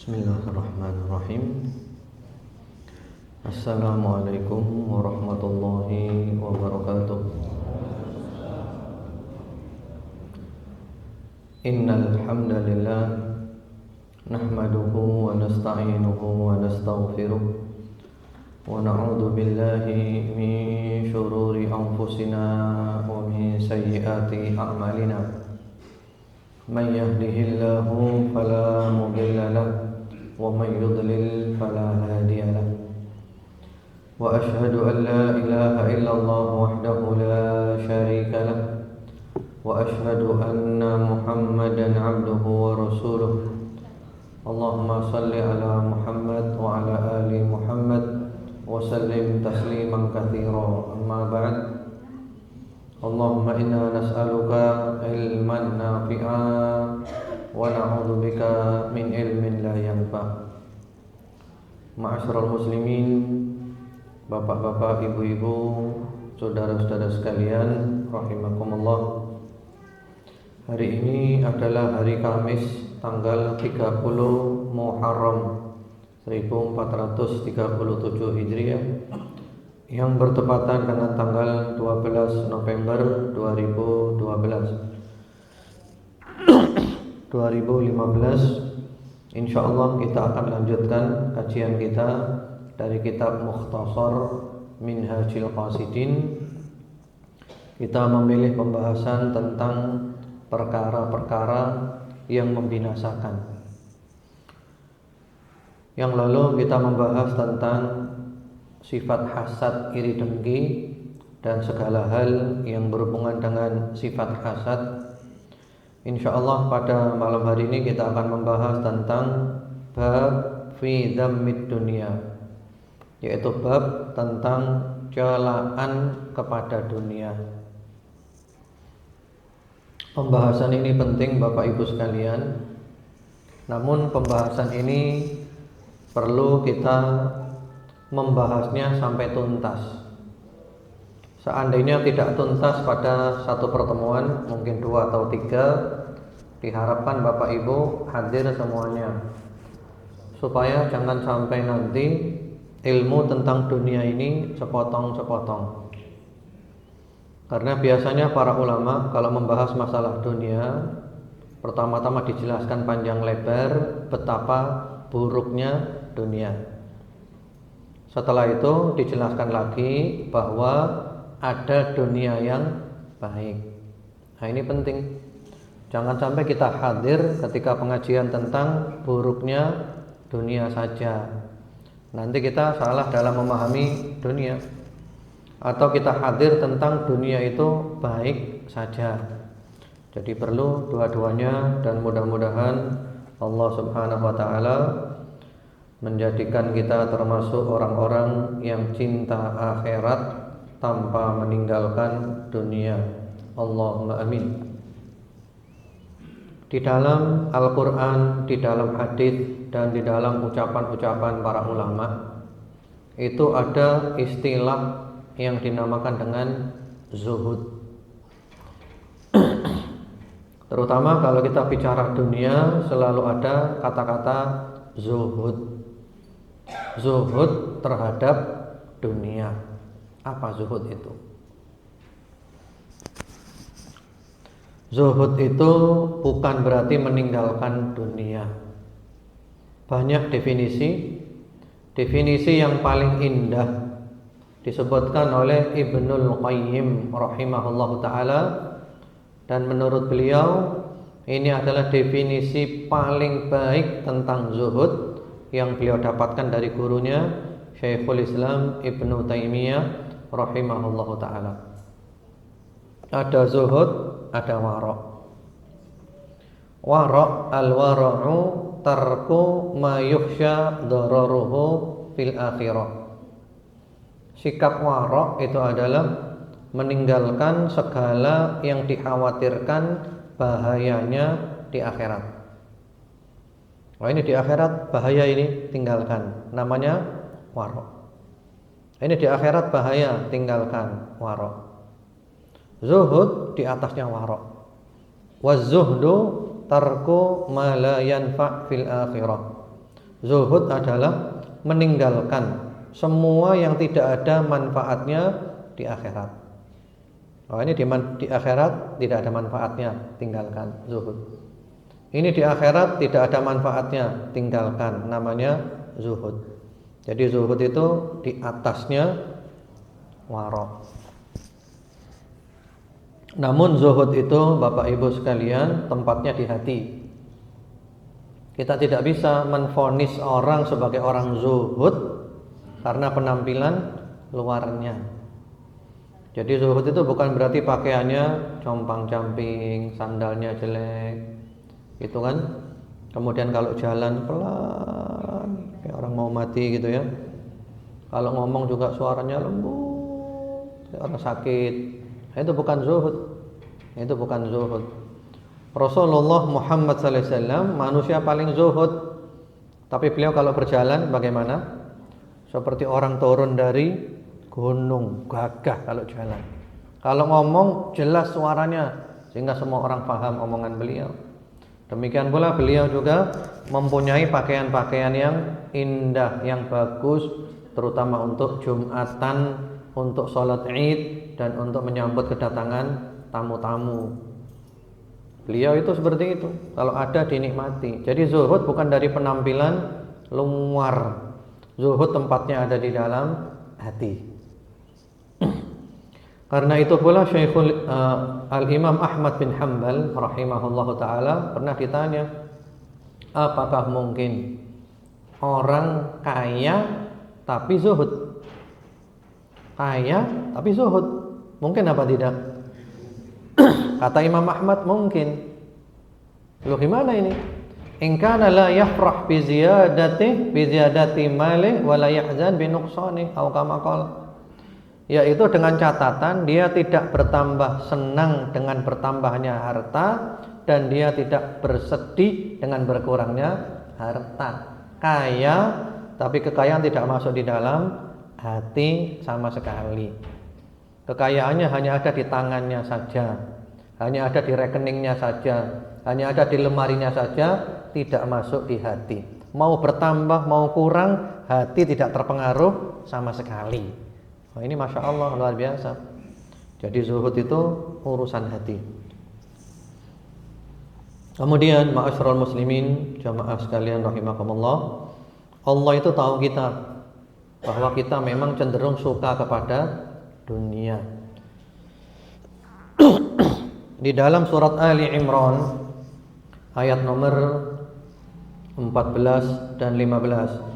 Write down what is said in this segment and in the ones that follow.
Bismillahirrahmanirrahim. Assalamualaikum warahmatullahi wabarakatuh. Innal hamdalillah nahmaduhu wa nasta'inuhu wa nastaghfiruh wa na'udzu billahi min shururi anfusina wa min sayyiati a'malina. Man yahdihillahu fala mudilla lahu ومن يضلل فلا هادي له وأشهد أن لا إله إلا الله وحده لا شريك له وأشهد أن محمدا عبده ورسوله اللهم صل على محمد وعلى آل محمد وسلم تسليما كثيرا أما بعد اللهم إنا نسألك علما نافعا wa na'udzu bika min ilmin la yanfa. Ma'asyiral muslimin, bapak-bapak, ibu-ibu, saudara-saudara sekalian, rahimakumullah. Hari ini adalah hari Kamis tanggal 30 Muharram 1437 Hijriah yang bertepatan dengan tanggal 12 November 2015. Insyaallah kita akan lanjutkan kajian kita dari kitab Mukhtasar Minhajil Qasidin. Kita memilih pembahasan tentang perkara-perkara yang membinasakan. Yang lalu kita membahas tentang sifat hasad, iri dengki, dan segala hal yang berhubungan dengan sifat hasad. InsyaAllah pada malam hari ini kita akan membahas tentang bab fi dhammid dunia, yaitu bab tentang celaan kepada dunia. Pembahasan ini penting Bapak Ibu sekalian. Namun pembahasan ini perlu kita membahasnya sampai tuntas. Seandainya tidak tuntas pada satu pertemuan, mungkin 2 atau 3, diharapkan Bapak Ibu hadir semuanya, supaya jangan sampai nanti ilmu tentang dunia ini sepotong-sepotong. Karena biasanya para ulama kalau membahas masalah dunia, pertama-tama dijelaskan panjang lebar betapa buruknya dunia. Setelah itu dijelaskan lagi bahwa ada dunia yang baik. Nah ini penting. Jangan sampai kita hadir ketika pengajian tentang buruknya dunia saja. Nanti kita salah dalam memahami dunia. Atau kita hadir tentang dunia itu baik saja. Jadi perlu dua-duanya, dan mudah-mudahan Allah Subhanahu wa taala menjadikan kita termasuk orang-orang yang cinta akhirat tanpa meninggalkan dunia. Allahumma amin. Di dalam Al-Quran, di dalam hadis, dan di dalam ucapan-ucapan para ulama, itu ada istilah yang dinamakan dengan zuhud. Terutama kalau kita bicara dunia, selalu ada kata-kata zuhud. Zuhud terhadap dunia. Apa zuhud itu? Zuhud itu bukan berarti meninggalkan dunia. Banyak definisi. Definisi yang paling indah disebutkan oleh Ibnul Qayyim rahimahullahu ta'ala. Dan menurut beliau, ini adalah definisi paling baik tentang zuhud yang beliau dapatkan dari gurunya Syekhul Islam Ibnu Taimiyah rahimahullahu ta'ala. Ada zuhud, ada wara'. Wara', al-wara'u tarku ma yukhsha dararuhu fil akhirah. Sikap wara' itu adalah meninggalkan segala yang dikhawatirkan bahayanya di akhirat. Wah ini di akhirat bahaya, ini tinggalkan. Namanya wara'. Ini di akhirat bahaya, tinggalkan, wara'. Zuhud di atasnya wara'. Waz-zuhdu tarku ma la yanfa' fil akhirah. Zuhud adalah meninggalkan semua yang tidak ada manfaatnya di akhirat. Oh, ini di akhirat tidak ada manfaatnya, tinggalkan, zuhud. Ini di akhirat tidak ada manfaatnya, tinggalkan, namanya zuhud. Jadi zuhud itu di atasnya wara'. Namun zuhud itu Bapak Ibu sekalian tempatnya di hati. Kita tidak bisa menvonis orang sebagai orang zuhud karena penampilan luarnya. Jadi zuhud itu bukan berarti pakaiannya compang-camping, sandalnya jelek, gitu kan. Kemudian kalau jalan pelan, kayak orang mau mati gitu ya. Kalau ngomong juga suaranya lembut, kayak orang sakit. Itu bukan zuhud. Itu bukan zuhud. Rasulullah Muhammad SAW manusia paling zuhud. Tapi beliau kalau berjalan bagaimana? Seperti orang turun dari gunung, gagah kalau jalan. Kalau ngomong jelas suaranya sehingga semua orang paham omongan beliau. Demikian pula beliau juga mempunyai pakaian-pakaian yang indah, yang bagus, terutama untuk Jumatan, untuk sholat Id, dan untuk menyambut kedatangan tamu-tamu. Beliau itu seperti itu. Kalau ada dinikmati. Jadi zuhud bukan dari penampilan luar. Zuhud tempatnya ada di dalam hati. Karena itu pula Syekhul Al-Imam Ahmad bin Hanbal rahimahullahu taala pernah ditanya, apakah mungkin orang kaya tapi zuhud? Kaya tapi zuhud, mungkin apa tidak? Kata Imam Ahmad, mungkin. Loh, gimana ini? In kana la yafrah bi ziyadati mali wa la yahzan bi nuqsani atau kama qala. Yaitu dengan catatan dia tidak bertambah senang dengan bertambahnya harta dan dia tidak bersedih dengan berkurangnya harta. Kaya tapi kekayaan tidak masuk di dalam hati sama sekali. Kekayaannya hanya ada di tangannya saja, hanya ada di rekeningnya saja, hanya ada di lemarinya saja, tidak masuk di hati. Mau bertambah mau kurang, hati tidak terpengaruh sama sekali. Nah, ini Masya Allah luar biasa. Jadi zuhud itu urusan hati. Kemudian ma'asyiral muslimin, jamaah sekalian rahimakumullah, Allah itu tahu kita bahwa kita memang cenderung suka kepada dunia. Di dalam surat Ali Imran ayat nomor 14 dan 15.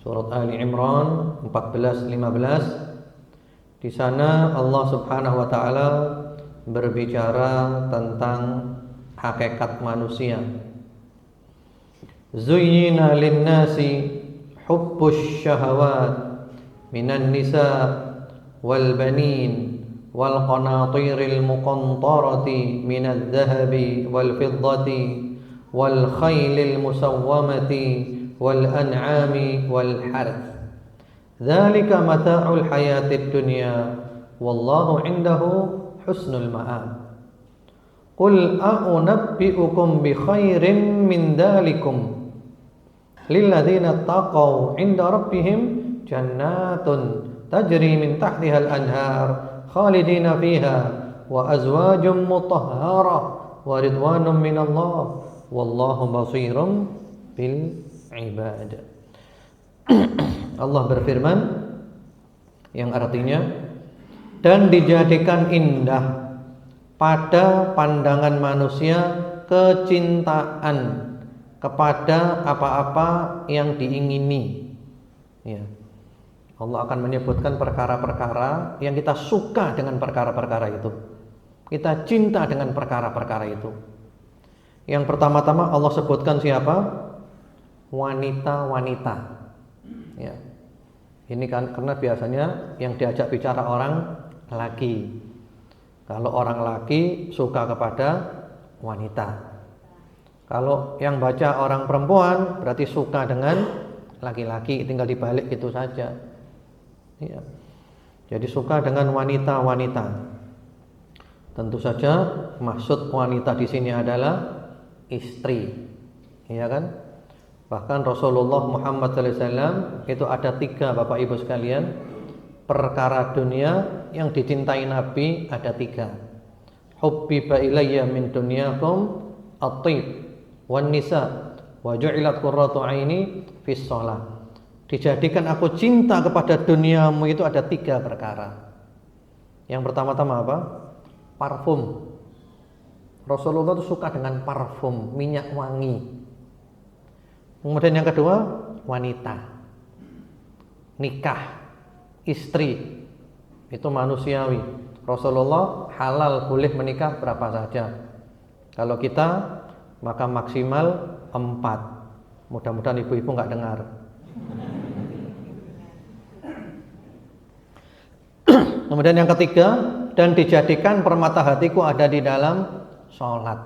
Surat Ali Imran 14-15. Di sana Allah Subhanahu wa taala berbicara tentang hakikat manusia. Zuyyina lin-nasi hubbus syahawat minan nisa wal banin wal qanatiril muqantarati minadh dhahabi wal fiddati wal khaylil musawwamati wal an'ami wal harth. Dzalika mata'ul hayatid dunya wallahu 'indahu husnul ma'ab. Qul a'unabbi'ukum bi khairin min dzalikum lilladzina taqaw 'inda rabbihim jannatun tajri min tahtiha al-anhar khalidina fiha wa azwajun mutahharah wa ridwanun minallah wallahu basirun bil ibad. Allah berfirman yang artinya, dan dijadikan indah pada pandangan manusia kecintaan kepada apa-apa yang diingini. Ya. Allah akan menyebutkan perkara-perkara yang kita suka dengan perkara-perkara itu. Kita cinta dengan perkara-perkara itu. Yang pertama-tama Allah sebutkan siapa? Wanita-wanita. Ya. Ini kan karena biasanya yang diajak bicara orang laki. Kalau orang laki suka kepada wanita. Kalau yang baca orang perempuan berarti suka dengan laki-laki, tinggal dibalik itu saja. Ya. Jadi suka dengan wanita-wanita. Tentu saja maksud wanita di sini adalah istri. Iya kan? Bahkan Rasulullah Muhammad SAW itu ada 3 Bapak Ibu sekalian. Perkara dunia yang dicintai Nabi ada 3. Hubbiba ilayya min dunyakum at-tib wan nisa wa ju'ilat qurratu aini fis shalah. Dijadikan aku cinta kepada duniamu itu ada 3 perkara. Yang pertama-tama apa? Parfum. Rasulullah itu suka dengan parfum, minyak wangi. Kemudian yang kedua, wanita. Nikah, istri. Itu manusiawi. Rasulullah halal boleh menikah berapa saja. Kalau kita maka maksimal 4. Mudah-mudahan ibu-ibu enggak dengar. Kemudian yang ketiga, dan dijadikan permata hatiku ada di dalam sholat.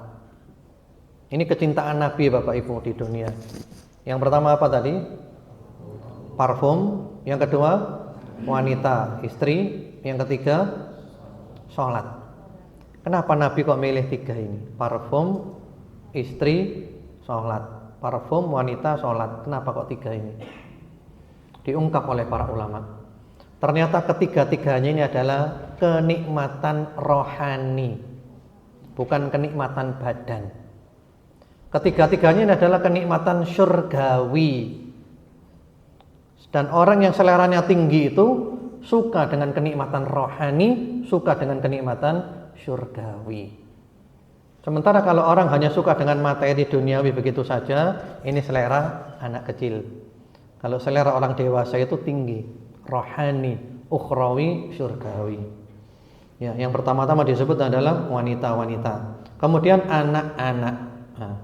Ini kecintaan Nabi Bapak Ibu di dunia. Yang pertama apa tadi? Parfum. Yang kedua, wanita, istri. Yang ketiga, sholat. Kenapa Nabi kok milih 3 ini? Parfum, istri, sholat. Parfum, wanita, sholat. Kenapa kok 3 ini? Diungkap oleh para ulama. Ternyata ketiga-tiganya ini adalah kenikmatan rohani, bukan kenikmatan badan. Ketiga-tiganya ini adalah kenikmatan syurgawi. Dan orang yang seleranya tinggi itu suka dengan kenikmatan rohani, suka dengan kenikmatan syurgawi. Sementara kalau orang hanya suka dengan materi duniawi begitu saja, ini selera anak kecil. Kalau selera orang dewasa itu tinggi, rohani, ukhrawi, syurgawi. Ya, yang pertama-tama disebut adalah wanita-wanita. Kemudian anak-anak. Nah,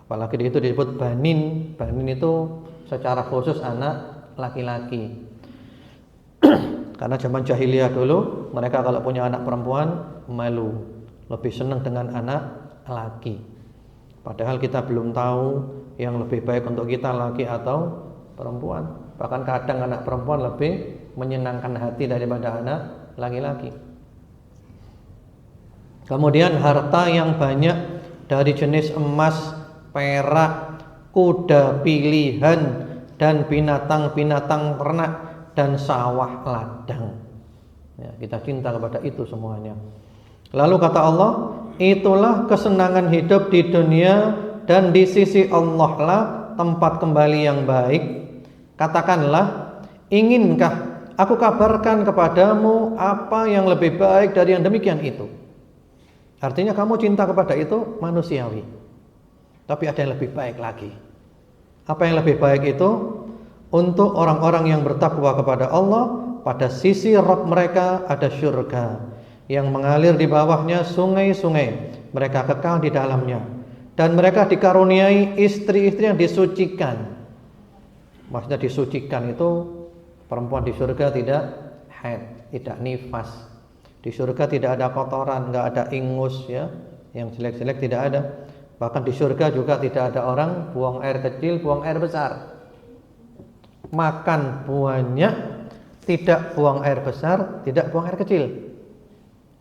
apalagi itu disebut banin. Banin itu secara khusus anak laki-laki. Karena zaman jahiliyah dulu mereka kalau punya anak perempuan malu, lebih senang dengan anak laki. Padahal kita belum tahu yang lebih baik untuk kita laki atau perempuan. Bahkan kadang anak perempuan lebih menyenangkan hati daripada anak laki-laki. Kemudian harta yang banyak dari jenis emas, perak, kuda pilihan, dan binatang-binatang ternak dan sawah ladang. Ya, kita cinta kepada itu semuanya. Lalu kata Allah, itulah kesenangan hidup di dunia dan di sisi Allah lah tempat kembali yang baik. Katakanlah, inginkah aku kabarkan kepadamu apa yang lebih baik dari yang demikian itu? Artinya kamu cinta kepada itu manusiawi, tapi ada yang lebih baik lagi. Apa yang lebih baik itu? Untuk orang-orang yang bertakwa kepada Allah, pada sisi Rabb mereka ada syurga yang mengalir di bawahnya sungai-sungai, mereka kekal di dalamnya, dan mereka dikaruniai istri-istri yang disucikan. Maksudnya disucikan itu perempuan di surga tidak haid, tidak nifas. Di surga tidak ada kotoran, enggak ada ingus ya, yang jelek-jelek tidak ada. Bahkan di surga juga tidak ada orang buang air kecil, buang air besar. Makan banyak, tidak buang air besar, tidak buang air kecil.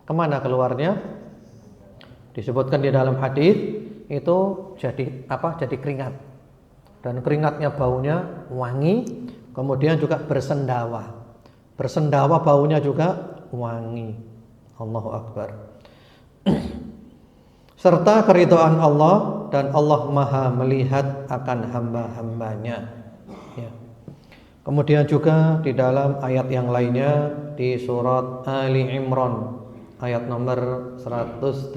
Kemana keluarnya? Disebutkan di dalam hadis itu jadi apa? Jadi keringat. Dan keringatnya baunya wangi, kemudian juga bersendawa. Bersendawa baunya juga wangi. Allahu Akbar. Serta keridhaan Allah, dan Allah Maha melihat akan hamba-hambanya. Ya. Kemudian juga di dalam ayat yang lainnya di surat Ali Imran ayat nomor 185,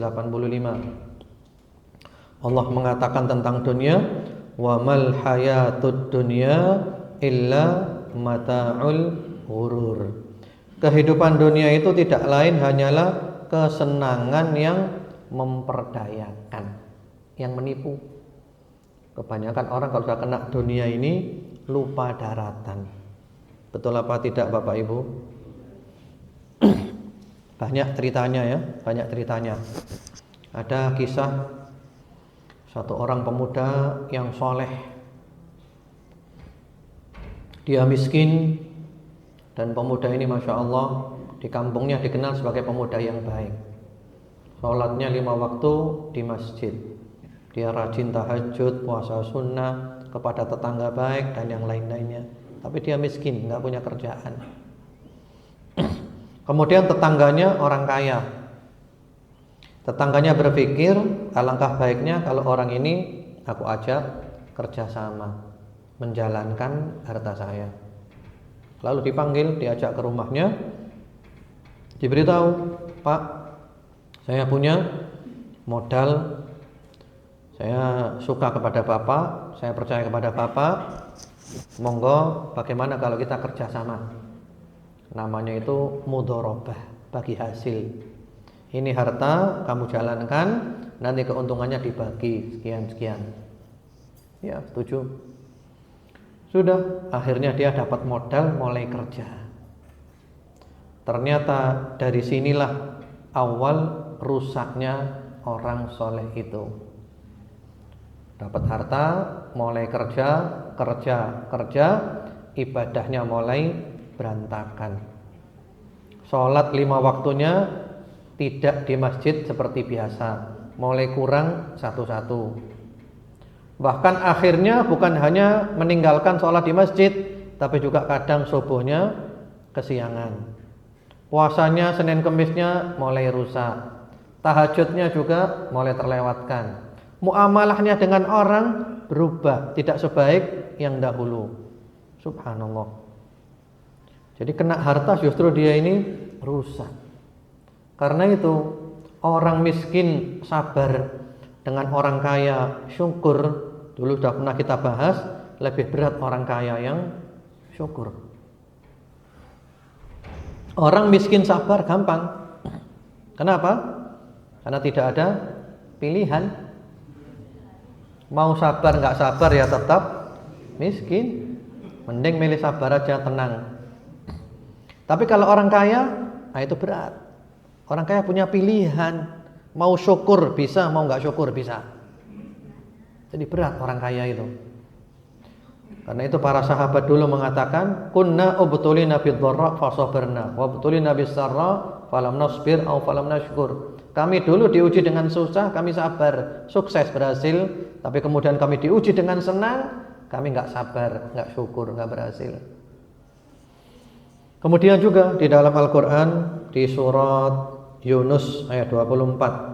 Allah mengatakan tentang dunia, wa mal hayatud dunya illa mata'ul ghurur. Kehidupan dunia itu tidak lain hanyalah kesenangan yang memperdayakan, yang menipu. Kebanyakan orang kalau sudah kena dunia ini lupa daratan. Betul apa tidak Bapak Ibu? Banyak ceritanya ya, banyak ceritanya. Ada kisah satu orang pemuda yang soleh. Dia miskin, dan pemuda ini Masya Allah di kampungnya dikenal sebagai pemuda yang baik. Sholatnya 5 waktu di masjid. Dia rajin tahajud, puasa sunnah, kepada tetangga baik dan yang lain-lainnya. Tapi dia miskin, nggak punya kerjaan. Kemudian tetangganya orang kaya. Tetangganya berpikir, alangkah baiknya kalau orang ini aku ajak kerjasama menjalankan harta saya. Lalu dipanggil, diajak ke rumahnya, diberitahu, Pak, saya punya modal, saya suka kepada Bapak, saya percaya kepada Bapak, monggo bagaimana kalau kita kerjasama. Namanya itu mudharabah, bagi hasil. Ini harta kamu jalankan, nanti keuntungannya dibagi sekian-sekian. Ya, setuju. Sudah, akhirnya dia dapat modal mulai kerja. Ternyata dari sinilah awal rusaknya orang soleh itu. Dapat harta, mulai kerja, ibadahnya mulai berantakan. Sholat 5 waktunya tidak di masjid seperti biasa, mulai kurang satu-satu. Bahkan akhirnya bukan hanya meninggalkan sholat di masjid, tapi juga kadang subuhnya kesiangan. Puasanya Senin Kemisnya mulai rusak. Tahajudnya juga mulai terlewatkan. Muamalahnya dengan orang berubah, tidak sebaik yang dahulu. Subhanallah. Jadi kena harta justru dia ini rusak. Karena itu orang miskin sabar dengan orang kaya syukur. Dulu sudah pernah kita bahas, lebih berat orang kaya yang syukur. Orang miskin sabar gampang. Kenapa? Karena tidak ada pilihan. Mau sabar nggak sabar ya tetap miskin. Mending milih sabar aja, tenang. Tapi kalau orang kaya, nah itu berat. Orang kaya punya pilihan, mau syukur bisa, mau nggak syukur bisa. Jadi berat orang kaya itu. Karena itu para sahabat dulu mengatakan, kunna ubtulina bid-dharra fasabarna wa ubtulina bis-sarra falam nasbir aw falam nashkur. Kami dulu diuji dengan susah, kami sabar, sukses berhasil. Tapi kemudian kami diuji dengan senang, kami nggak sabar, nggak syukur, nggak berhasil. Kemudian juga di dalam Al-Quran di surat Yunus ayat 24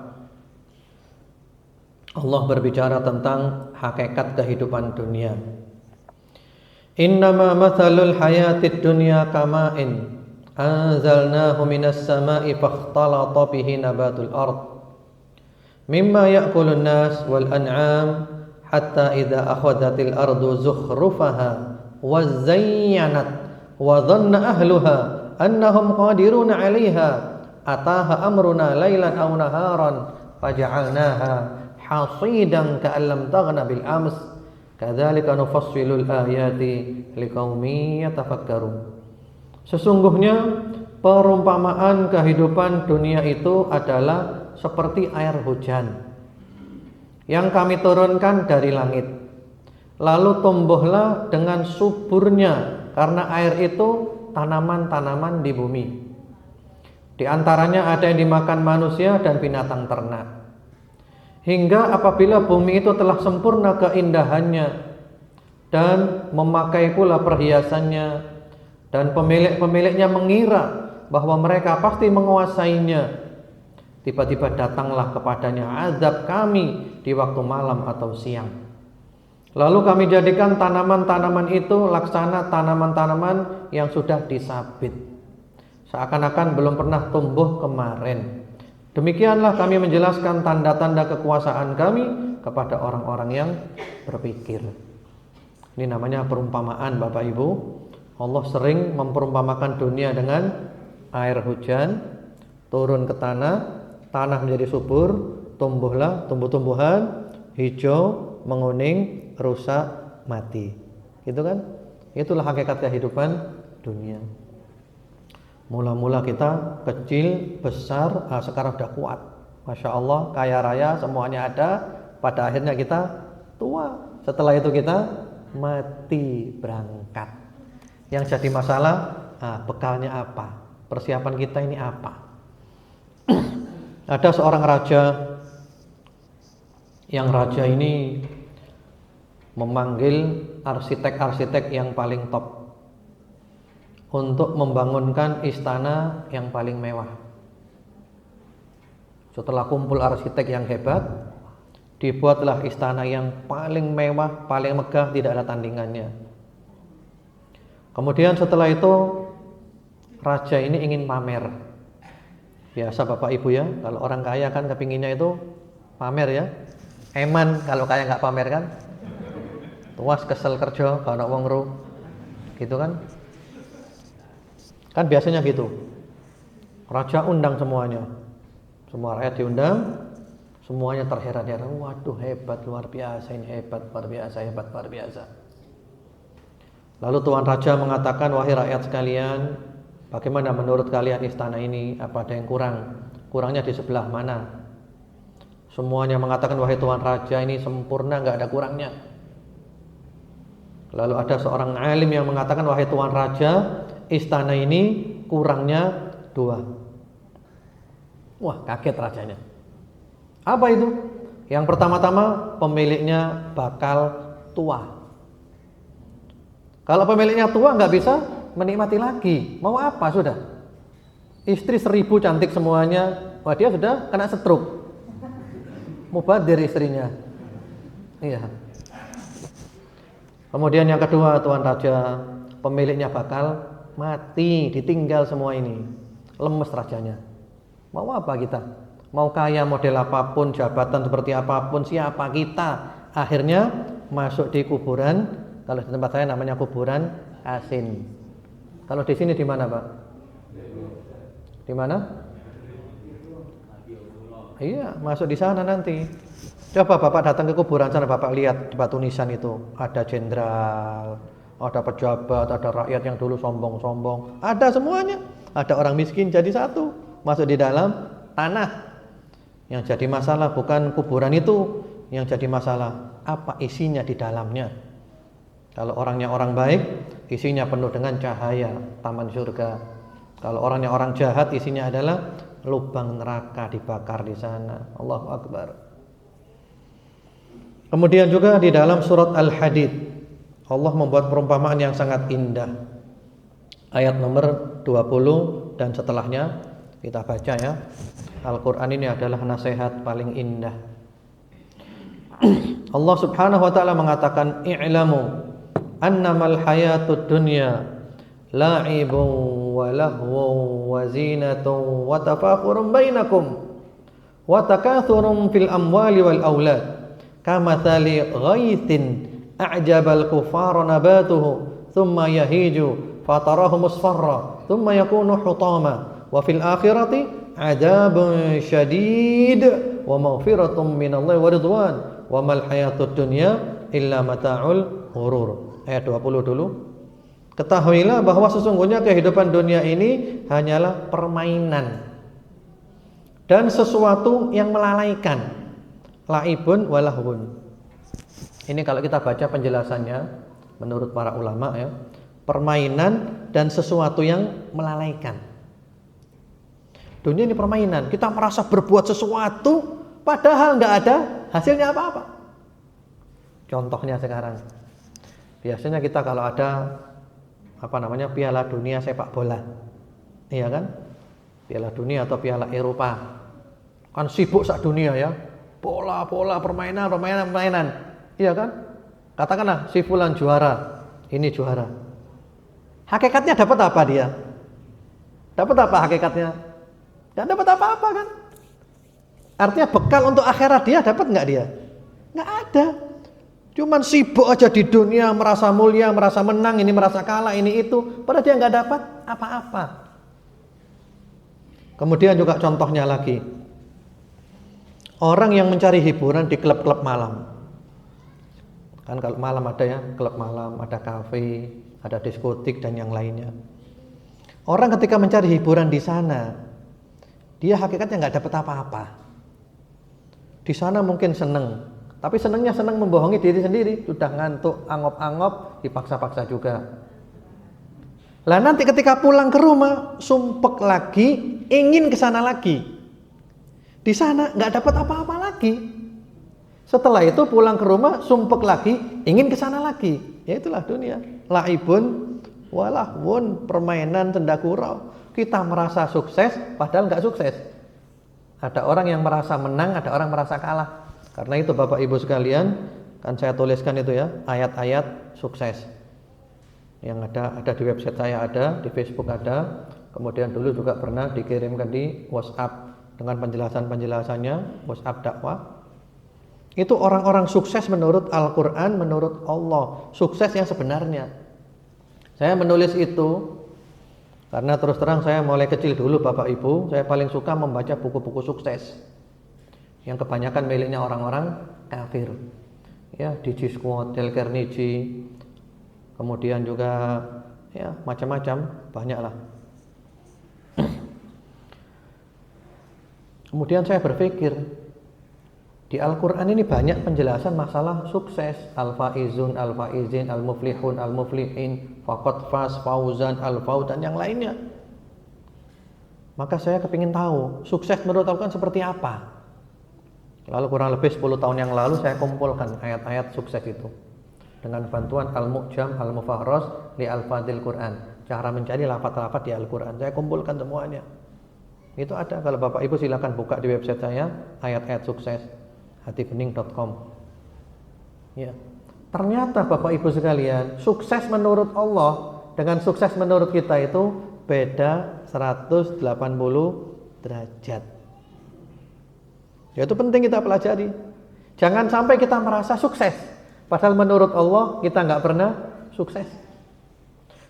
Allah berbicara tentang hakikat kehidupan dunia. Innama mathalul hayatid dunya kama'in anzalnahu minas sama'i fakhtalata bihi nabatul ard mimma ya'kulun nas wal an'am hatta idza akhadhatil ardu zukhrufaha wa zayyanat wa dhanna ahluha annahum qadiruna 'alaiha ataha amruna lailan aw naharan faja'alnaha hasidan ka'an lam taghna bil ams kadzalika nufassilul ayati liqaumin yatafakkarun. Sesungguhnya perumpamaan kehidupan dunia itu adalah seperti air hujan yang kami turunkan dari langit, lalu tumbuhlah dengan suburnya karena air itu tanaman-tanaman di bumi. Di antaranya ada yang dimakan manusia dan binatang ternak. Hingga apabila bumi itu telah sempurna keindahannya dan memakai pula perhiasannya, dan pemilik-pemiliknya mengira bahwa mereka pasti menguasainya, tiba-tiba datanglah kepadanya azab kami di waktu malam atau siang. Lalu kami jadikan tanaman-tanaman itu laksana tanaman-tanaman yang sudah disabit, seakan-akan belum pernah tumbuh kemarin. Demikianlah kami menjelaskan tanda-tanda kekuasaan kami kepada orang-orang yang berpikir. Ini namanya perumpamaan, Bapak Ibu. Allah sering memperumpamakan dunia dengan air hujan turun ke tanah, tanah menjadi subur, tumbuhlah tumbuh-tumbuhan hijau, menguning, rusak, mati. Gitu kan? Itulah hakikat kehidupan dunia. Mula-mula kita kecil, besar, sekarang sudah kuat. Masya Allah, kaya raya, semuanya ada. Pada akhirnya kita tua. Setelah itu kita mati berangkat. Yang jadi masalah, bekalnya apa? Persiapan kita ini apa? Ada seorang raja, yang raja ini memanggil arsitek-arsitek yang paling top untuk membangunkan istana yang paling mewah. Setelah kumpul arsitek yang hebat, dibuatlah istana yang paling mewah, paling megah, tidak ada tandingannya. Kemudian setelah itu raja ini ingin pamer. Biasa Bapak Ibu ya, kalau orang kaya kan kepinginnya itu pamer ya. Eman kalau kaya nggak pamer kan. Tuas kesel kerja kalau wong ro. Gitu kan? Kan biasanya gitu. Raja undang semuanya. Semua rakyat diundang, semuanya terheran-heran. Waduh, hebat, luar biasa ini, hebat, luar biasa, hebat, luar biasa. Lalu Tuan Raja mengatakan, wahai rakyat sekalian, bagaimana menurut kalian istana ini? Apa ada yang kurang? Kurangnya di sebelah mana? Semuanya mengatakan, wahai Tuan Raja, ini sempurna, nggak ada kurangnya. Lalu ada seorang alim yang mengatakan, wahai Tuan Raja, istana ini kurangnya 2. Wah, kaget rajanya. Apa itu? Yang pertama-tama, pemiliknya bakal tua. Kalau pemiliknya tua nggak bisa menikmati lagi. Mau apa sudah? Istri 1000 cantik semuanya. Wah, dia sudah kena stroke. Mubadir istrinya. Iya. Kemudian yang kedua, Tuan Raja, pemiliknya bakal mati, ditinggal semua ini. Lemes rajanya. Mau apa kita? Mau kaya model apapun, jabatan seperti apapun, siapa kita? Akhirnya masuk di kuburan. Kalau di tempat saya namanya kuburan asin. Kalau di sini di mana, Pak? Di mana? Iya, masuk di sana nanti. Coba Bapak datang ke kuburan sana, Bapak lihat di batu nisan itu ada jenderal, ada pejabat, ada rakyat yang dulu sombong-sombong, ada semuanya. Ada orang miskin jadi satu, masuk di dalam tanah. Yang jadi masalah bukan kuburan itu, yang jadi masalah apa isinya di dalamnya. Kalau orangnya orang baik, isinya penuh dengan cahaya taman surga. Kalau orangnya orang jahat, isinya adalah lubang neraka dibakar di sana. Allahu Akbar. Kemudian juga di dalam surat Al-Hadid, Allah membuat perumpamaan yang sangat indah. Ayat nomor 20 dan setelahnya kita baca ya. Al-Quran ini adalah nasihat paling indah. Allah Subhanahu wa ta'ala mengatakan, i'lamu annamal hayatud dunya la'ibun wa lahwun wa zinatun wa tafakhurun bainakum wa takathurun fil amwali wal aulad kamathali ghaithin a'jabal kuffara nabatuhu thumma yahiju fatarahu musfarra thumma yakunu hutama wa fil akhirati adzabun syadid wa maghfiratun minallahi wa ridwan wa mal hayatud dunya illa mata'ul ghurur. Ayat 20 dulu. Ketahuilah bahwa sesungguhnya kehidupan dunia ini hanyalah permainan dan sesuatu yang melalaikan. Laibun walahun. Ini kalau kita baca penjelasannya menurut para ulama ya, permainan dan sesuatu yang melalaikan. Dunia ini permainan. Kita merasa berbuat sesuatu padahal nggak ada hasilnya apa-apa. Contohnya sekarang, biasanya kita kalau ada Piala Dunia sepak bola, iya kan? Piala Dunia atau Piala Eropa, kan sibuk sak dunia ya, bola, permainan, iya kan? Katakanlah si fulan juara, ini juara. Hakikatnya dapat apa dia? Dapat apa hakikatnya? Tidak dapat apa-apa kan? Artinya bekal untuk akhirat dia dapat nggak dia? Nggak ada. Cuman sibuk aja di dunia, merasa mulia, merasa menang, ini merasa kalah, ini itu, padahal dia nggak dapat apa-apa. Kemudian juga contohnya lagi, orang yang mencari hiburan di klub-klub malam. Kan kalau malam ada ya, klub malam, ada kafe, ada diskotik dan yang lainnya. Orang ketika mencari hiburan di sana, dia hakikatnya nggak dapat apa-apa. Di sana mungkin seneng, tapi senangnya senang membohongi diri sendiri. Sudah ngantuk, angop-angop, dipaksa-paksa juga. Lah nanti ketika pulang ke rumah, sumpek lagi, ingin ke sana lagi. Di sana nggak dapat apa-apa lagi. Setelah itu pulang ke rumah, sumpek lagi, ingin ke sana lagi. Ya itulah dunia. Laibun walahwun, permainan senda gurau. Kita merasa sukses padahal nggak sukses. Ada orang yang merasa menang, ada orang merasa kalah. Karena itu Bapak Ibu sekalian, kan saya tuliskan itu ya, ayat-ayat sukses. Yang ada di website saya, ada di Facebook ada. Kemudian dulu juga pernah dikirimkan di WhatsApp dengan penjelasan-penjelasannya, WhatsApp dakwah. Itu orang-orang sukses menurut Al-Quran, menurut Allah. Sukses yang sebenarnya. Saya menulis itu karena terus terang saya mulai kecil dulu Bapak Ibu, saya paling suka membaca buku-buku sukses yang kebanyakan miliknya orang-orang kafir. Ya, D.G. Scott, Dale Carnegie, kemudian juga ya macam-macam, banyaklah. Kemudian saya berpikir, di Al-Quran ini banyak penjelasan masalah sukses. Al-faizun, al-faizin, al-muflihun, al-muflihin, faqad faz, fauzan, al-fauz, dan yang lainnya. Maka saya kepingin tahu, sukses menurut Al-Quran seperti apa. Lalu kurang lebih 10 tahun yang lalu saya kumpulkan ayat-ayat sukses itu dengan bantuan Al-Mu'jam, Al-Mufahras li Al-Fadil Quran. Cara mencari lafaz-lafaz di Al-Quran. Saya kumpulkan semuanya. Itu ada, kalau Bapak Ibu silakan buka di website saya, ayat-ayat sukses. hatibening.com. Ya. Ternyata Bapak Ibu sekalian, sukses menurut Allah dengan sukses menurut kita itu beda 180 derajat. Ya, itu penting kita pelajari. Jangan sampai kita merasa sukses, padahal menurut Allah kita nggak pernah sukses.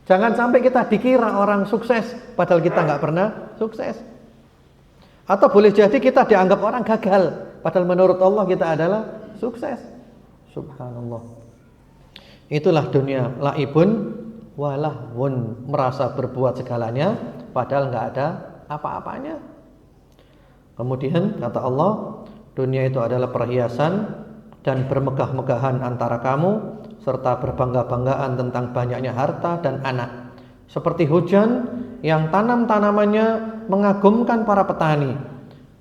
Jangan sampai kita dikira orang sukses, padahal kita nggak pernah sukses. Atau boleh jadi kita dianggap orang gagal, padahal menurut Allah kita adalah sukses. Subhanallah. Itulah dunia, laibun walahwun, merasa berbuat segalanya padahal nggak ada apa-apanya. Kemudian kata Allah, dunia itu adalah perhiasan dan bermegah-megahan antara kamu, serta berbangga-banggaan tentang banyaknya harta dan anak. Seperti hujan yang tanam-tanamannya mengagumkan para petani.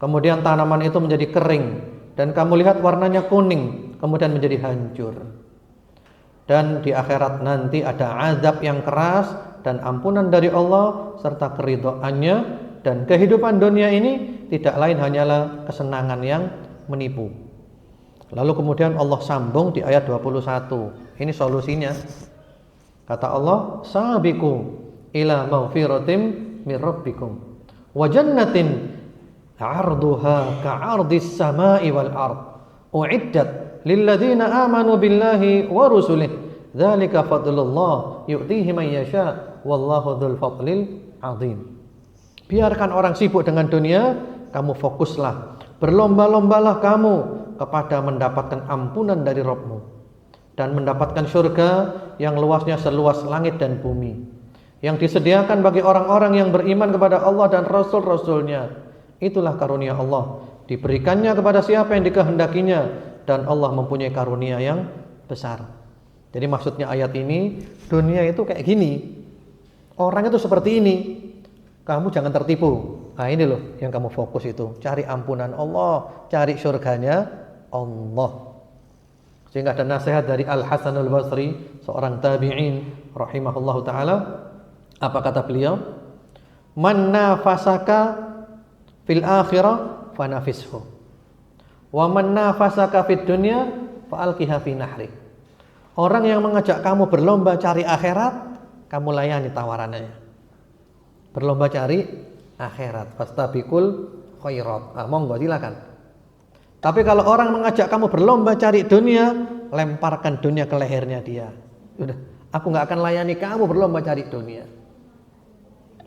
Kemudian tanaman itu menjadi kering dan kamu lihat warnanya kuning, kemudian menjadi hancur. Dan di akhirat nanti ada azab yang keras dan ampunan dari Allah serta keridhaannya, dan kehidupan dunia ini tidak lain hanyalah kesenangan yang menipu. Lalu kemudian Allah sambung di ayat 21. Ini solusinya. Kata Allah, sabiqu ila maghfiratim mir rabbikum wa jannatin 'arduha ka'ardis samai wal ard u'iddat lil ladzina amanu billahi wa rusulihi dzalika fadlullah yu'tihi man yasha wallahu dzul fadlil 'adzim. Biarkan orang sibuk dengan dunia, kamu fokuslah, berlomba-lombalah kamu kepada mendapatkan ampunan dari Rabbmu dan mendapatkan surga yang luasnya seluas langit dan bumi, yang disediakan bagi orang-orang yang beriman kepada Allah dan Rasul-Rasulnya. Itulah karunia Allah, diberikannya kepada siapa yang dikehendakinya, dan Allah mempunyai karunia yang besar. Jadi maksudnya ayat ini, dunia itu kayak gini, orang itu seperti ini, kamu jangan tertipu. Nah ini loh yang kamu fokus itu, cari ampunan Allah, cari surganya Allah. Sehingga ada nasihat dari Al-Hasanul Basri, seorang tabi'in rahimahullahu ta'ala. Apa kata beliau? Man nafasaka fil akhirah fanafishu, wa man nafasaka fid dunya fa'alqiha fi nahri. Orang yang mengajak kamu berlomba cari akhirat, kamu layani tawarannya. Berlomba cari akhirat, fastabiqul khairat. Monggo silakan. Tapi kalau orang mengajak kamu berlomba cari dunia, lemparkan dunia ke lehernya dia. Udah, aku nggak akan layani kamu berlomba cari dunia.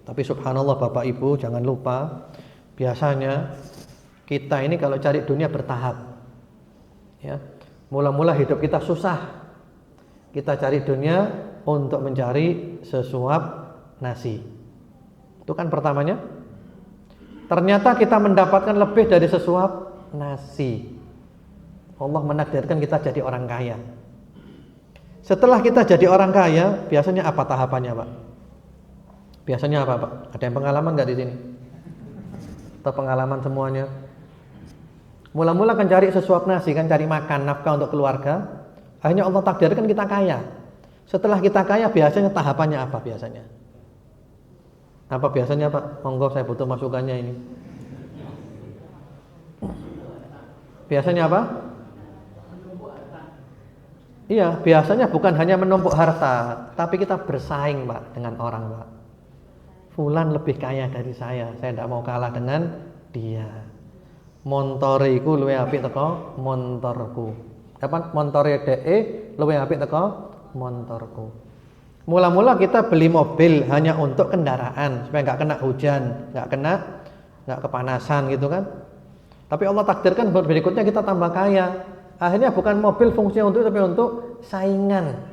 Tapi subhanallah Bapak Ibu, jangan lupa, biasanya kita ini kalau cari dunia bertahap. Ya. Mula-mula hidup kita susah. Kita cari dunia untuk mencari sesuap nasi. Itu kan pertamanya. Ternyata kita mendapatkan lebih dari sesuap nasi. Allah menakdirkan kita jadi orang kaya. Setelah kita jadi orang kaya, biasanya apa tahapannya, Pak? Biasanya apa, Pak? Ada yang pengalaman nggak di sini? Atau pengalaman semuanya? Mula-mula kan cari sesuap nasi, kan cari makan, nafkah untuk keluarga. Akhirnya Allah takdirkan kita kaya. Setelah kita kaya biasanya tahapannya apa biasanya? Apa biasanya Pak? Monggo saya butuh masukannya ini. Biasanya apa? Iya, biasanya bukan hanya menumpuk harta, tapi kita bersaing Pak dengan orang Pak. Fulan lebih kaya dari saya tidak mau kalah dengan dia. Montore iku luwih apik teko montorku. Apa montore dhek luwih apik teko montorku. Mula-mula kita beli mobil hanya untuk kendaraan supaya nggak kena hujan, nggak kepanasan gitu kan. Tapi Allah takdirkan berikutnya kita tambah kaya. Akhirnya bukan mobil fungsinya untuk, tapi untuk saingan.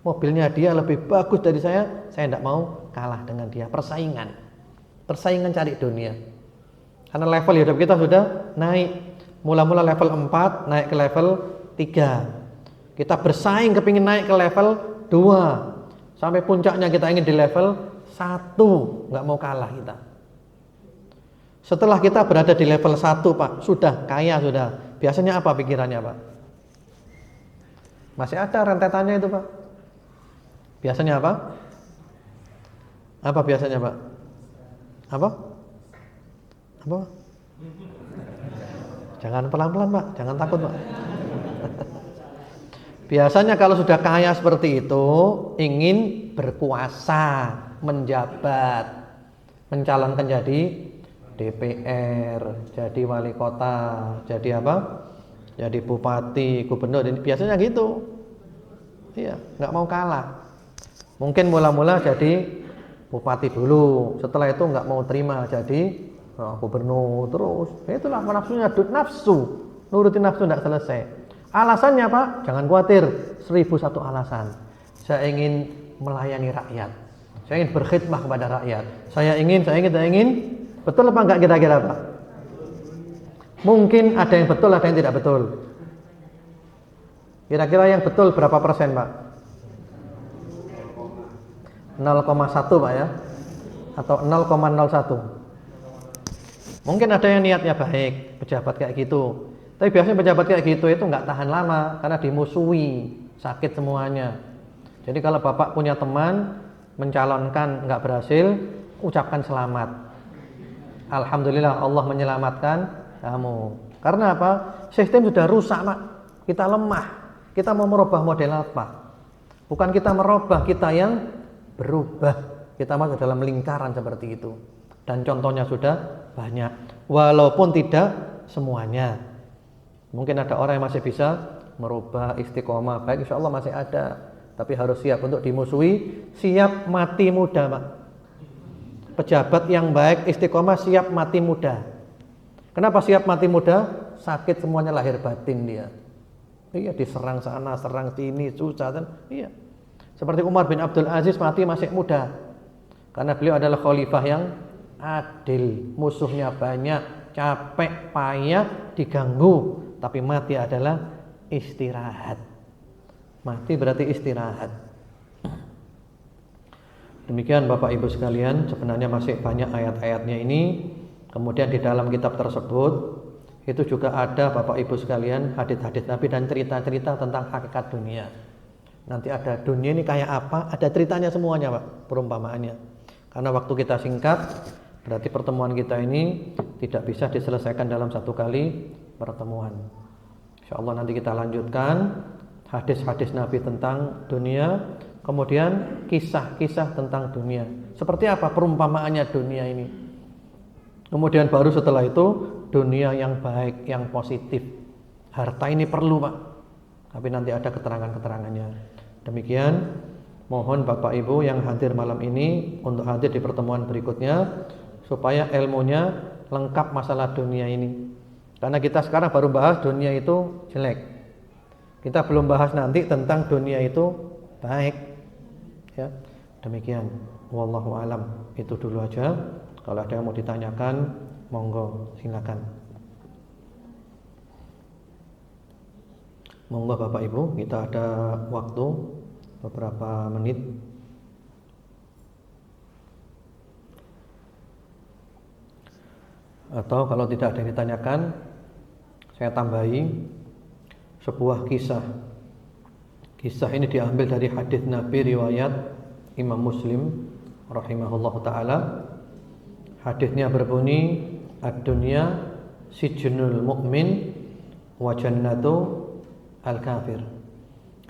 Mobilnya dia lebih bagus dari saya tidak mau kalah dengan dia. Persaingan cari dunia. Karena level hidup kita sudah naik. Mula-mula level 4 naik ke level 3. Kita bersaing kepingin naik ke level 2. Sampai puncaknya kita ingin di level 1, nggak mau kalah kita. Setelah kita berada di level 1 Pak, sudah kaya sudah. Biasanya apa pikirannya Pak? Masih ada rentetannya itu Pak. Biasanya apa? Apa biasanya Pak? Apa? Jangan pelan-pelan Pak, jangan takut Pak. Biasanya kalau sudah kaya seperti itu, ingin berkuasa, menjabat, mencalonkan jadi DPR, jadi wali kota, jadi apa? Jadi bupati, gubernur. Biasanya gitu. Iya, nggak mau kalah. Mungkin mula-mula jadi bupati dulu, setelah itu nggak mau terima jadi gubernur terus. Itulah nafsunya, nafsu, nurutin nafsu nggak selesai. Alasannya Pak, jangan khawatir, 1001 alasan. Saya ingin melayani rakyat, saya ingin berkhidmah kepada rakyat, saya ingin. Betul apa enggak kira-kira Pak? Mungkin ada yang betul, ada yang tidak betul. Kira-kira yang betul berapa persen Pak? 0,1 Pak ya? Atau 0,01? Mungkin ada yang niatnya baik, pejabat kayak gitu. Tapi biasanya pejabat kayak gitu itu enggak tahan lama karena dimusuhi, sakit semuanya. Jadi kalau Bapak punya teman mencalonkan enggak berhasil, ucapkan selamat. Alhamdulillah Allah menyelamatkan kamu. Karena apa? Sistem sudah rusak Pak. Kita lemah. Kita mau merubah model apa? Bukan kita merubah, kita yang berubah. Kita masuk dalam lingkaran seperti itu. Dan contohnya sudah banyak. Walaupun tidak semuanya. Mungkin ada orang yang masih bisa merubah istiqomah. Baik, insya Allah masih ada. Tapi harus siap untuk dimusuhi. Siap mati muda Pak. Pejabat yang baik istiqomah siap mati muda. Kenapa siap mati muda? Sakit semuanya lahir batin dia. Iya, diserang sana, serang sini, susah kan? Iya. Seperti Umar bin Abdul Aziz mati masih muda. Karena beliau adalah khalifah yang adil. Musuhnya banyak, capek, payah, diganggu. Tapi mati adalah istirahat. Mati berarti istirahat. Demikian Bapak Ibu sekalian, sebenarnya masih banyak ayat-ayatnya ini. Kemudian di dalam kitab tersebut itu juga ada Bapak Ibu sekalian hadits-hadits Nabi dan cerita-cerita tentang hakikat dunia. Nanti ada dunia ini kayak apa, ada ceritanya semuanya Pak, perumpamaannya. Karena waktu kita singkat, berarti pertemuan kita ini tidak bisa diselesaikan dalam satu kali pertemuan. InsyaAllah nanti kita lanjutkan hadis-hadis Nabi tentang dunia. Kemudian kisah-kisah tentang dunia. Seperti apa perumpamaannya dunia ini. Kemudian baru setelah itu dunia yang baik, yang positif. Harta ini perlu Pak. Tapi nanti ada keterangan-keterangannya. Demikian, mohon Bapak Ibu yang hadir malam ini untuk hadir di pertemuan berikutnya supaya ilmunya lengkap masalah dunia ini. Karena kita sekarang baru bahas dunia itu jelek. Kita belum bahas nanti tentang dunia itu baik. Ya, demikian. Wallahu alam. Itu dulu aja. Kalau ada yang mau ditanyakan, monggo silakan. Monggo Bapak Ibu, kita ada waktu beberapa menit. Atau kalau tidak ada yang ditanyakan, saya tambahi sebuah kisah. Kisah ini diambil dari hadis Nabi riwayat Imam Muslim rahimahullahu taala. Hadisnya berbunyi, ad-dunya sijnul mu'min wa jannatu al-kafir.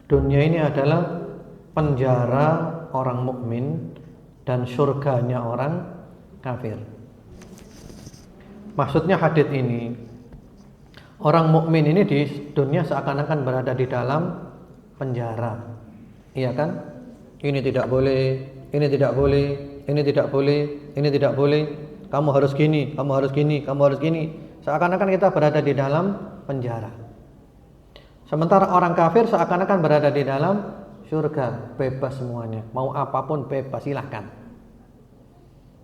Dunia ini adalah penjara orang mukmin dan surganya orang kafir. Maksudnya hadis ini, orang mukmin ini di dunia seakan-akan berada di dalam penjara. Iya kan? Ini tidak boleh, ini tidak boleh, ini tidak boleh, ini tidak boleh. Kamu harus gini, kamu harus gini, kamu harus gini. Seakan-akan kita berada di dalam penjara. Sementara orang kafir seakan-akan berada di dalam surga, bebas semuanya. Mau apapun bebas, silahkan.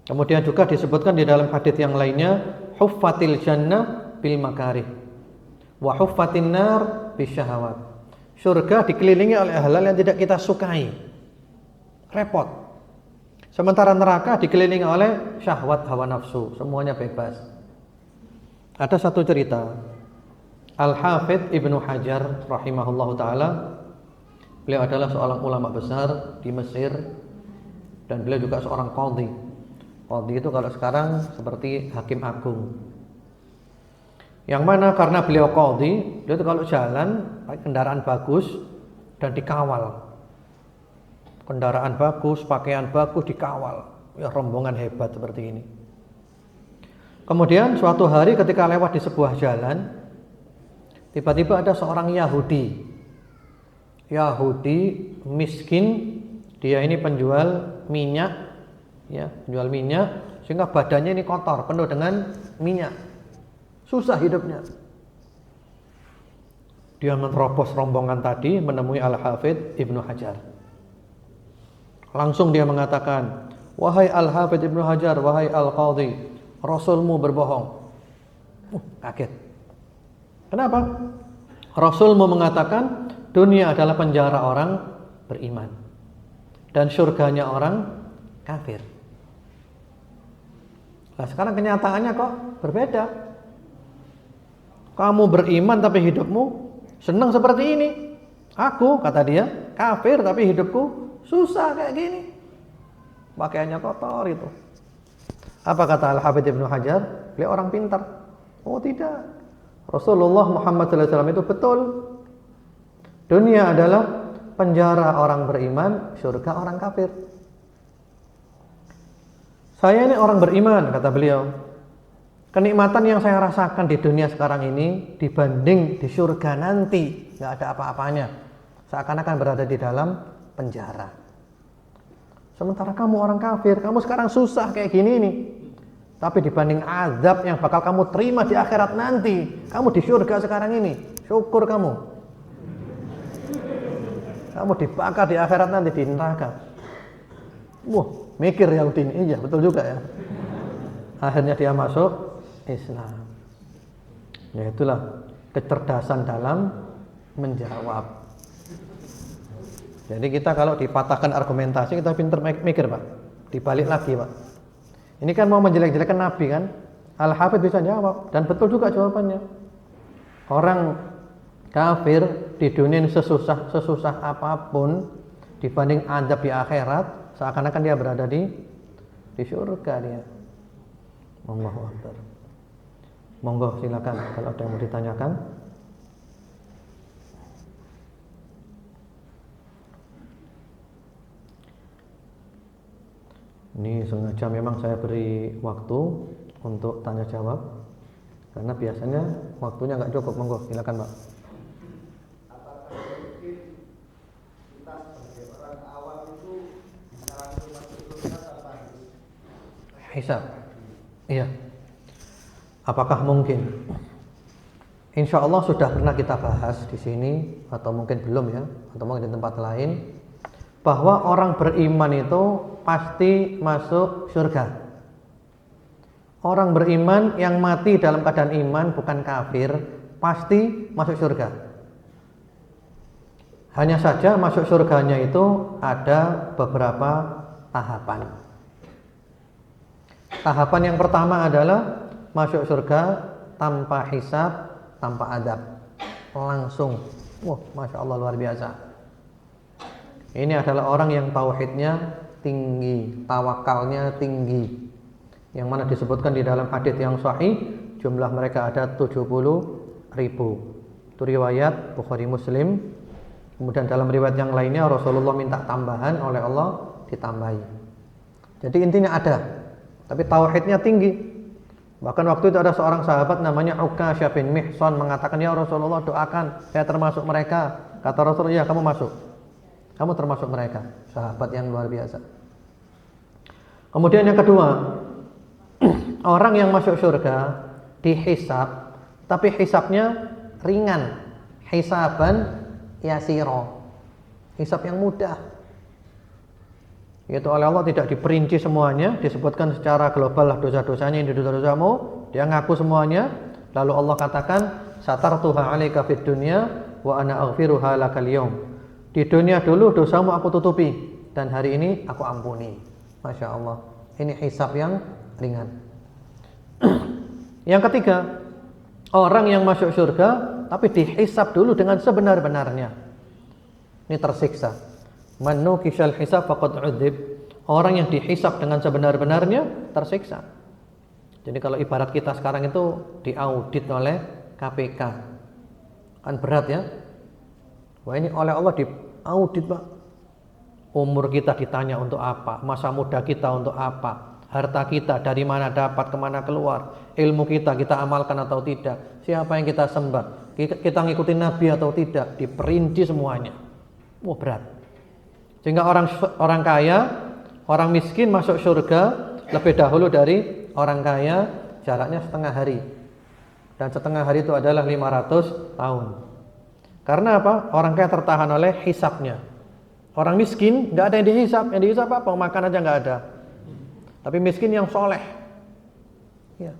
Kemudian juga disebutkan di dalam hadis yang lainnya, huffatil jannah bil makarih wa huffatin nar bisyahawat. Surga dikelilingi oleh hal-hal yang tidak kita sukai. Repot. Sementara neraka dikelilingi oleh syahwat hawa nafsu, semuanya bebas. Ada satu cerita. Al-Hafidz Ibnu Hajar rahimahullahu taala, beliau adalah seorang ulama besar di Mesir dan beliau juga seorang qadhi. Qadhi itu kalau sekarang seperti hakim agung. Yang mana karena beliau qadhi, beliau itu kalau jalan pakai kendaraan bagus dan dikawal. Kendaraan bagus, pakaian bagus, dikawal. Ya, rombongan hebat seperti ini. Kemudian suatu hari ketika lewat di sebuah jalan, tiba-tiba ada seorang Yahudi miskin. Dia ini penjual minyak, ya, penjual minyak, sehingga badannya ini kotor, penuh dengan minyak. Susah hidupnya. Dia menerobos rombongan tadi, menemui Al-Hafidz Ibnu Hajar. Langsung dia mengatakan, wahai Al-Hafidz Ibnu Hajar, wahai Al-Qadhi, Rasulmu berbohong. Kaget. Kenapa? Rasulmu mengatakan dunia adalah penjara orang beriman dan surganya orang kafir. Nah, sekarang kenyataannya kok berbeda. Kamu beriman tapi hidupmu senang seperti ini. Aku, kata dia, kafir tapi hidupku susah kayak gini. Pakaiannya kotor itu. Apa kata Al-Hafidz Ibnu Hajar? Beliau orang pintar. Oh tidak. Rasulullah Muhammad SAW itu betul. Dunia adalah penjara orang beriman, surga orang kafir. Saya ini orang beriman, kata beliau. Kenikmatan yang saya rasakan di dunia sekarang ini dibanding di surga nanti, gak ada apa-apanya. Seakan-akan berada di dalam penjara. Sementara kamu orang kafir, kamu sekarang susah kayak gini nih. Tapi dibanding azab yang bakal kamu terima di akhirat nanti, kamu di surga sekarang ini, syukur kamu. Kamu dibakar di akhirat nanti di neraka. Wah, mikir Yahudi ini, iya betul juga ya. Akhirnya dia masuk Islam. Ya itulah kecerdasan dalam menjawab. Jadi kita kalau dipatahkan argumentasi, kita pintar mikir Pak. Dibalik lagi Pak. Ini kan mau menjelek-jelekan Nabi kan. Al-Hafidz bisa jawab. Dan betul juga jawabannya. Orang kafir di dunia ini sesusah apapun, dibanding azab di akhirat, seakan-akan dia berada di surga dia. Allahu Akbar. Monggo silakan kalau ada yang mau ditanyakan. Ini sengaja memang saya beri waktu untuk tanya jawab karena biasanya waktunya nggak cukup. Monggo silakan Pak. Apakah mungkin kita sebagai orang awam itu bisa langsung masuk surga tanpa hisab? Iya. Apakah mungkin? Insya Allah sudah pernah kita bahas di sini atau mungkin belum ya, atau mungkin di tempat lain, bahwa orang beriman itu pasti masuk surga. Orang beriman yang mati dalam keadaan iman bukan kafir pasti masuk surga. Hanya saja masuk surganya itu ada beberapa tahapan. Tahapan yang pertama adalah masuk surga tanpa hisab tanpa adab. Langsung. Wah, Masya Allah luar biasa. Ini adalah orang yang tauhidnya tinggi, tawakalnya tinggi. Yang mana disebutkan di dalam hadits yang sahih, jumlah mereka ada 70.000. Itu riwayat Bukhari Muslim. Kemudian dalam riwayat yang lainnya Rasulullah minta tambahan, oleh Allah ditambahi. Jadi intinya ada, tapi tauhidnya tinggi. Bahkan waktu itu ada seorang sahabat namanya Uqasyah bin Mihsan mengatakan, "Ya Rasulullah, doakan saya termasuk mereka." Kata Rasulullah, "Ya, kamu masuk. Kamu termasuk mereka." Sahabat yang luar biasa. Kemudian yang kedua, orang yang masuk surga dihisab, tapi hisabnya ringan. Hisaban yasiro. Hisab yang mudah. Yaitu oleh Allah tidak diperinci semuanya, disebutkan secara global lah dosa-dosanya, ini dosa-dosamu, dia ngaku semuanya. Lalu Allah katakan, satartuha 'alaika fid dunya wa ana aghfiruha lakal yaum. Di dunia dulu dosamu aku tutupi dan hari ini aku ampuni. Masya Allah. Ini hisab yang ringan. Yang ketiga, orang yang masuk surga tapi dihisab dulu dengan sebenar-benarnya. Ini tersiksa. Man nukishal hisab faqad udzib. Orang yang dihisab dengan sebenar-benarnya tersiksa. Jadi kalau ibarat kita sekarang itu diaudit oleh KPK, kan berat ya. Wah, ini oleh Allah diaudit, Pak. Umur kita ditanya untuk apa, masa muda kita untuk apa, harta kita dari mana dapat, kemana keluar, ilmu kita amalkan atau tidak, siapa yang kita sembah, kita ngikutin Nabi atau tidak, diperinci semuanya. Wah, berat. Sehingga orang kaya, orang miskin masuk surga lebih dahulu dari orang kaya, jaraknya setengah hari. Dan setengah hari itu adalah 500 tahun. Karena apa? Orang kaya tertahan oleh hisabnya. Orang miskin nggak ada yang dihisab. Yang dihisab apa? Makan aja nggak ada. Tapi miskin yang soleh. Ya.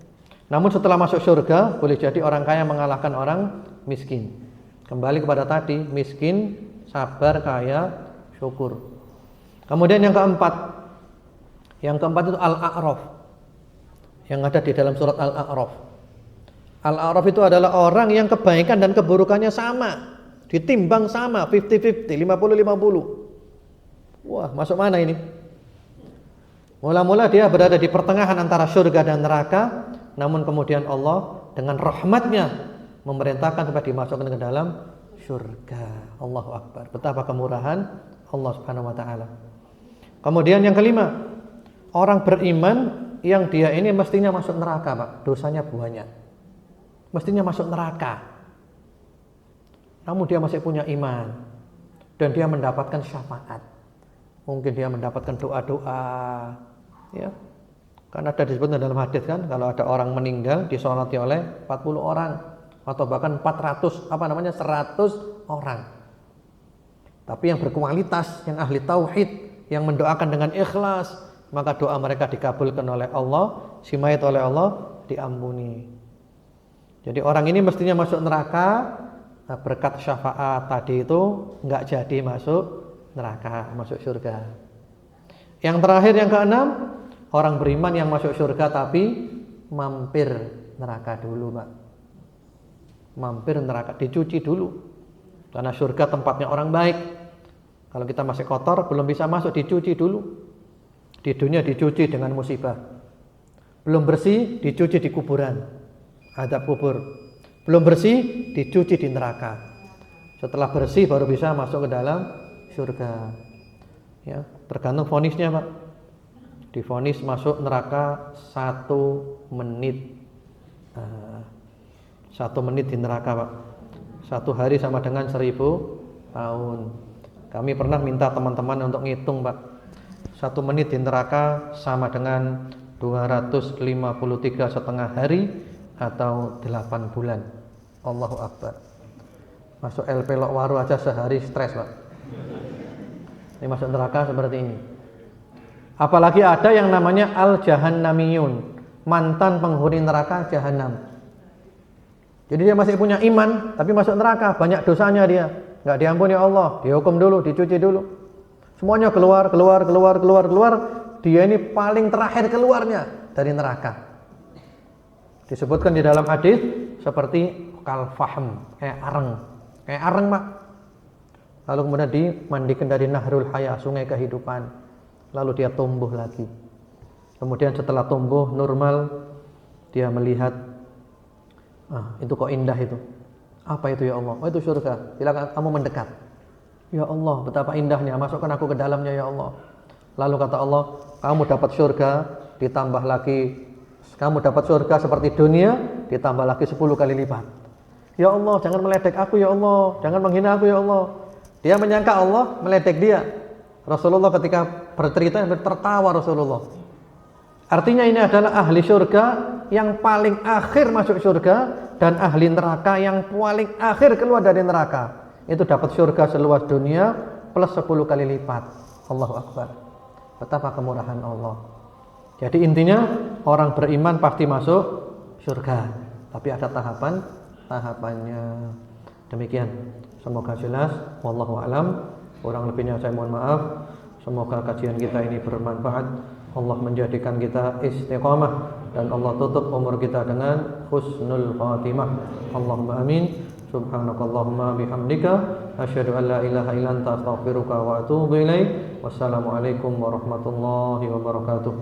Namun setelah masuk surga, boleh jadi orang kaya mengalahkan orang miskin. Kembali kepada tadi, miskin, sabar, kaya, syukur. Kemudian yang keempat itu Al-A'raf, yang ada di dalam surat Al-A'raf. Al-A'raf itu adalah orang yang kebaikan dan keburukannya sama, ditimbang sama, 50-50, 50-50. Wah, masuk mana ini? Mula-mula dia berada di pertengahan antara surga dan neraka, namun kemudian Allah dengan rahmatnya memerintahkan supaya dimasukkan ke dalam surga. Allahu Akbar. Betapa kemurahan Allah Subhanahu wa taala. Kemudian yang kelima, orang beriman yang dia ini mestinya masuk neraka, Pak. Dosanya banyak. Mestinya masuk neraka. Namun dia masih punya iman dan dia mendapatkan syafaat. Mungkin dia mendapatkan doa-doa, ya. Kan ada disebutkan dalam hadis kan, kalau ada orang meninggal disolati oleh 40 orang atau bahkan 100 orang. Tapi yang berkualitas, yang ahli tauhid, yang mendoakan dengan ikhlas, maka doa mereka dikabulkan oleh Allah, si mayit oleh Allah diampuni. Jadi orang ini mestinya masuk neraka, berkat syafaat tadi itu enggak jadi masuk neraka, masuk surga. Yang terakhir yang keenam, orang beriman yang masuk surga tapi mampir neraka dulu, Pak. Mampir neraka, dicuci dulu. Karena surga tempatnya orang baik. Kalau kita masih kotor, belum bisa masuk, dicuci dulu. Di dunia dicuci dengan musibah. Belum bersih, dicuci di kuburan, adab kubur. Belum bersih, dicuci di neraka. Setelah bersih baru bisa masuk ke dalam surga. Ya, tergantung vonisnya, Pak. Divonis masuk neraka 1 menit. 1 menit di neraka, Pak. 1 hari sama dengan 1000 tahun. Kami pernah minta teman-teman untuk ngitung, Pak. 1 menit di neraka sama dengan 253,5 hari atau 8 bulan. Allahu Akbar. Masuk LP Lokwaru aja sehari stres, Pak. Ini masuk neraka seperti ini. Apalagi ada yang namanya al-jahannamiyun, mantan penghuni neraka jahanam. Jadi dia masih punya iman, tapi masuk neraka, banyak dosanya dia, nggak diampuni Allah, dihukum dulu, dicuci dulu. Semuanya keluar. Dia ini paling terakhir keluarnya dari neraka. Disebutkan di dalam hadis seperti kal fahm, kayak areng Mak. Lalu kemudian dimandikan dari nahrul haya, sungai kehidupan. Lalu dia tumbuh lagi. Kemudian setelah tumbuh normal, dia melihat, itu kok indah itu. Apa itu ya Allah? Oh, itu surga. Silakan kamu mendekat. Ya Allah, betapa indahnya. Masukkan aku ke dalamnya ya Allah. Lalu kata Allah, kamu dapat surga, ditambah lagi, kamu dapat surga seperti dunia, ditambah lagi 10 kali lipat. Ya Allah, jangan meledek aku ya Allah, jangan menghina aku ya Allah. Dia menyangka Allah meledek dia. Rasulullah ketika bercerita tertawa Rasulullah. Artinya ini adalah ahli surga yang paling akhir masuk surga dan ahli neraka yang paling akhir keluar dari neraka. Itu dapat surga seluas dunia plus 10 kali lipat. Allahu Akbar. Betapa kemurahan Allah. Jadi intinya orang beriman pasti masuk surga, tapi ada tahapannya. Demikian. Semoga jelas. Wallahu a'lam. Kurang lebihnya saya mohon maaf. Semoga kajian kita ini bermanfaat. Allah menjadikan kita istiqamah dan Allah tutup umur kita dengan husnul khatimah. Allahumma amin. Subhanakallahumma bihamdika asyhadu an la ilaha illa anta astaghfiruka wa atubu ilaik. Wassalamualaikum warahmatullahi wabarakatuh.